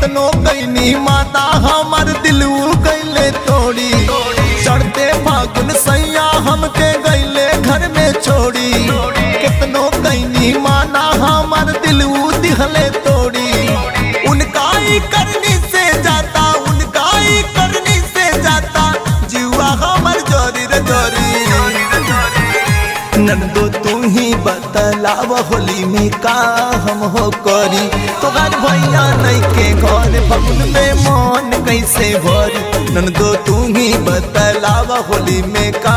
कितनो कैनी माता हमार दिल गईले तोड़ी चढ़ते फागुन सैया हमके गईले घर में छोड़ी कितनो कैनी माना हमार दिल दिहले तोड़ी उनका ही करनी से जाता उनका ही करनी से जाता जीवा हमार जोरी रे जोरी नंदो तू ही बतलाव होली में का हम हो करी तोहार भैया नहीं के घर फगुन में मन कैसे भरी नंदो तू ही बतलाव होली में का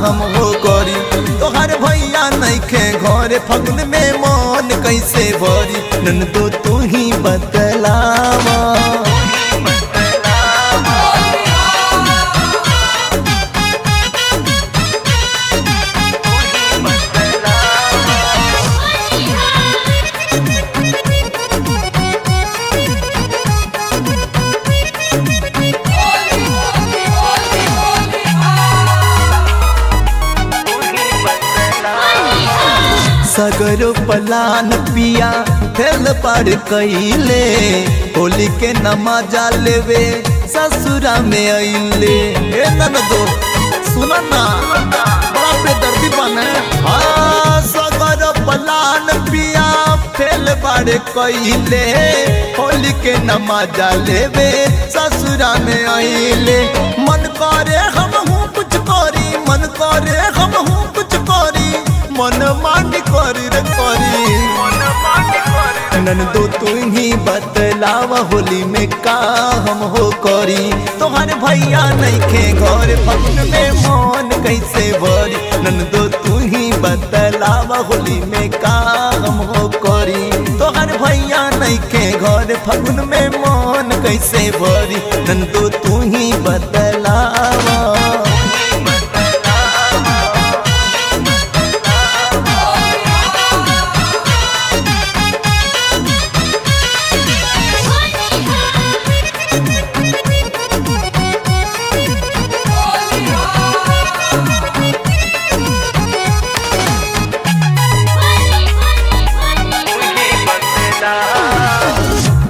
हम हो करी तोहार भैया नहीं के घर फगुन में मन कैसे भरी नंदो तू ही बतलावा सगरो पलान पिया फेल पार कइले होली के नमाजा लेवे ससुरा में अइले ए ननदो सुना ना बड़ा बेदर्दी बने सगरो पलान पिया फेल पार कइले होली के नमाजा लेवे ससुरा में अइले मन करे हम हूँ कुछ करी मन करे हम हूँ कुछ करी मन मांडी करी रे करी नंदो तू ही बतलावा होली में का हम हो करी तोहार भैया नहीं के घर फगुन में मन कैसे भरी नंदो तू ही बतलावा होली में का हम हो करी तोहार भैया नहीं के घर फगुन में मन कैसे भरी नंदो तू ही बतलावा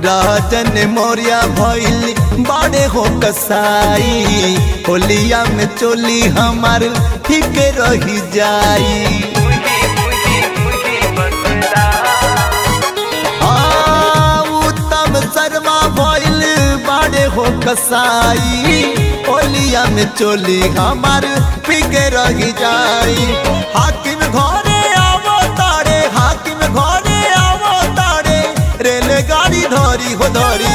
राजन मोरिया भइल बाड़े हो कसाई होलिया में चोली हमार ठीक रही जाई उत्तम शर्मा भइल बाड़े हो कसाई होलिया में चोली हमार ठीक रही जाई हाकिम घरे आवो तारे हाकिम घरे आवो तारे रेलगाड़ी धरी हो धरी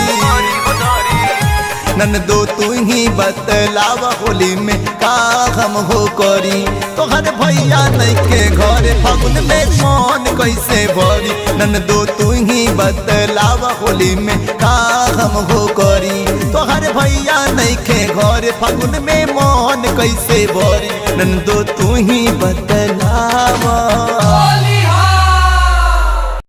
नंदो तू ही बतलावा होली में का हम हो करी तोहर भैया नहीं के घर फगुन में मन कैसे भरी नंदो तू ही बतलावा होली में का हम हो करी तोहर भैया नहीं के घर फगुन में मन कैसे भरी नंदो तू ही बतलावा।